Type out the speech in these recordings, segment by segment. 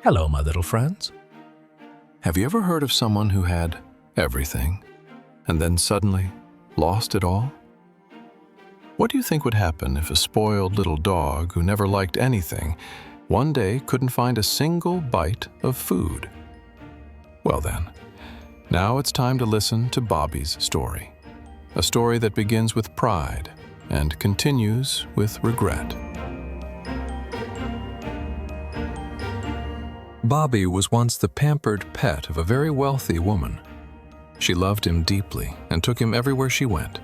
Hello, my little friends. Have you ever heard of someone who had everything and then suddenly lost it all? What do you think would happen if a spoiled little dog who never liked anything one day couldn't find a single bite of food? Well then, now it's time to listen to Bobi's story. A story that begins with pride and continues with regret. Bobi was once the pampered pet of a very wealthy woman. She loved him deeply and took him everywhere she went.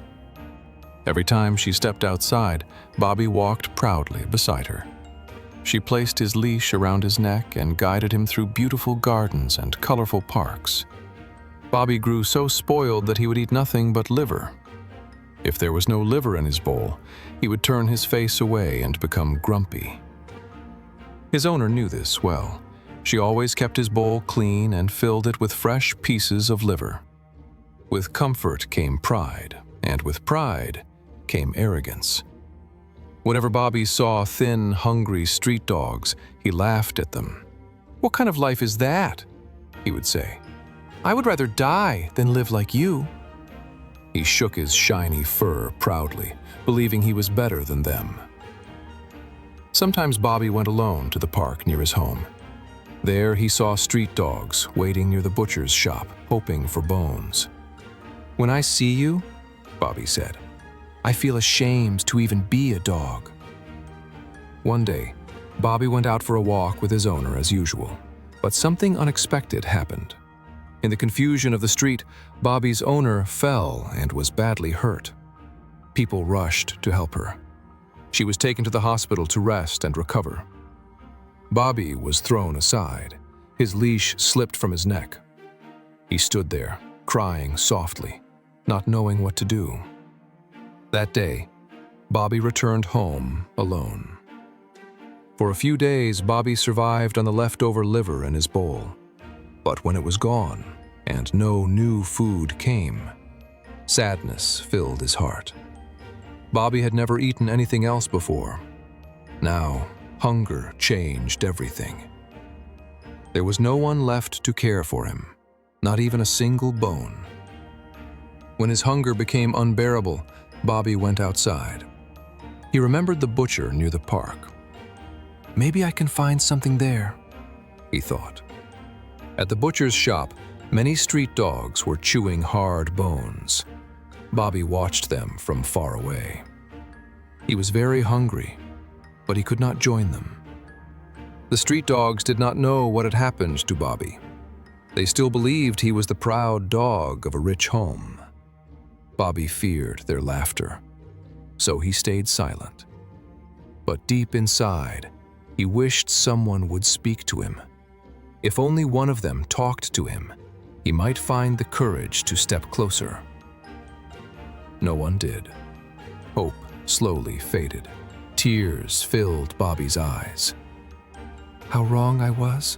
Every time she stepped outside, Bobi walked proudly beside her. She placed his leash around his neck and guided him through beautiful gardens and colorful parks. Bobi grew so spoiled that he would eat nothing but liver. If there was no liver in his bowl, he would turn his face away and become grumpy. His owner knew this well. She always kept his bowl clean and filled it with fresh pieces of liver. With comfort came pride, and with pride came arrogance. Whenever Bobi saw thin, hungry street dogs, he laughed at them. "What kind of life is that?" he would say. "I would rather die than live like you." He shook his shiny fur proudly, believing he was better than them. Sometimes Bobi went alone to the park near his home. There he saw street dogs waiting near the butcher's shop, hoping for bones. "When I see you," Bobi said, "I feel ashamed to even be a dog." One day, Bobi went out for a walk with his owner as usual, but something unexpected happened. In the confusion of the street, Bobi's owner fell and was badly hurt. People rushed to help her. She was taken to the hospital to rest and recover. Bobi was thrown aside. His leash slipped from his neck. He stood there, crying softly, not knowing what to do. That day, Bobi returned home alone. For a few days, Bobi survived on the leftover liver in his bowl. But when it was gone, and no new food came, sadness filled his heart. Bobi had never eaten anything else before. Now, hunger changed everything. There was no one left to care for him, not even a single bone. When his hunger became unbearable, Bobi went outside. He remembered the butcher near the park. "Maybe I can find something there," he thought. At the butcher's shop, many street dogs were chewing hard bones. Bobi watched them from far away. He was very hungry, but he could not join them. The street dogs did not know what had happened to Bobi. They still believed he was the proud dog of a rich home. Bobi feared their laughter, so he stayed silent. But deep inside, he wished someone would speak to him. If only one of them talked to him, he might find the courage to step closer. No one did. Hope slowly faded. Tears filled Bobi's eyes. "How wrong I was,"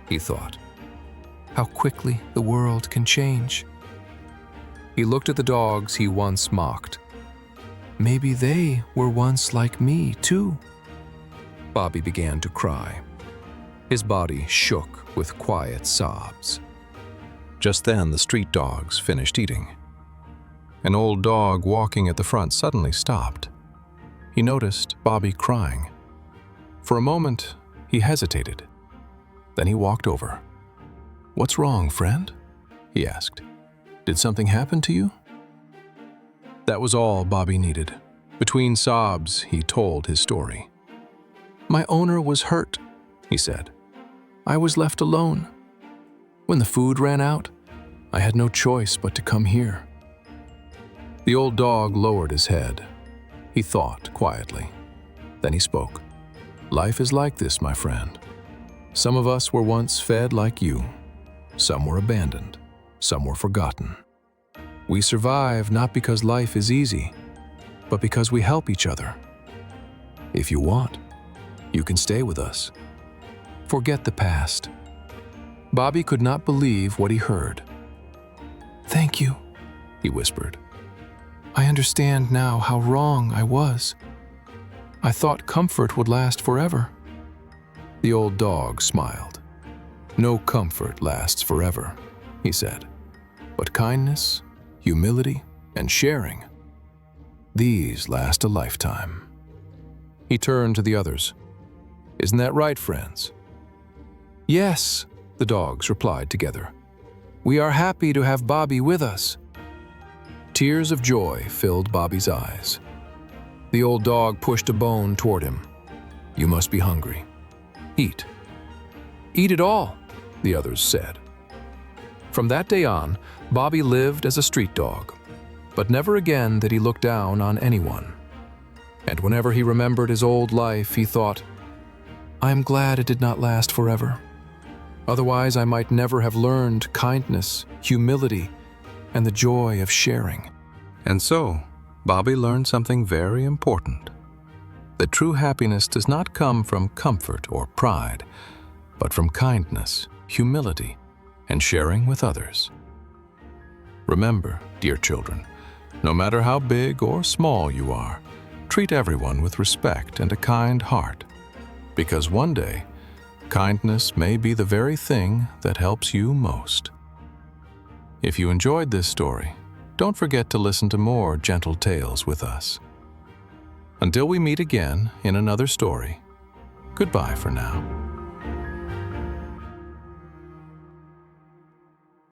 he thought. "How quickly the world can change." He looked at the dogs he once mocked. Maybe they were once like me, too. Bobi began to cry. His body shook with quiet sobs. Just then, the street dogs finished eating. An old dog walking at the front suddenly stopped. He noticed Bobi crying. For a moment, he hesitated. Then he walked over. "What's wrong, friend?" he asked. "Did something happen to you?" That was all Bobi needed. Between sobs, he told his story. "My owner was hurt," he said. "I was left alone. When the food ran out, I had no choice but to come here." The old dog lowered his head. He thought quietly. Then he spoke. "Life is like this, my friend. Some of us were once fed like you. Some were abandoned. Some were forgotten. We survive not because life is easy, but because we help each other. If you want, you can stay with us. Forget the past." Bobi could not believe what he heard. "Thank you," he whispered. "I understand now how wrong I was. I thought comfort would last forever." The old dog smiled. "No comfort lasts forever," he said, "but kindness, humility, and sharing, these last a lifetime." He turned to the others. "Isn't that right, friends?" "Yes," the dogs replied together. "We are happy to have Bobi with us." Tears of joy filled Bobi's eyes. The old dog pushed a bone toward him. "You must be hungry. Eat." "Eat it all," the others said. From that day on, Bobi lived as a street dog, but never again did he look down on anyone. And whenever he remembered his old life, he thought, "I am glad it did not last forever. Otherwise, I might never have learned kindness, humility, and the joy of sharing." And so, Bobi learned something very important: that true happiness does not come from comfort or pride, but from kindness, humility, and sharing with others. Remember, dear children, no matter how big or small you are, treat everyone with respect and a kind heart, because one day, kindness may be the very thing that helps you most. If you enjoyed this story, don't forget to listen to more gentle tales with us. Until we meet again in another story, goodbye for now.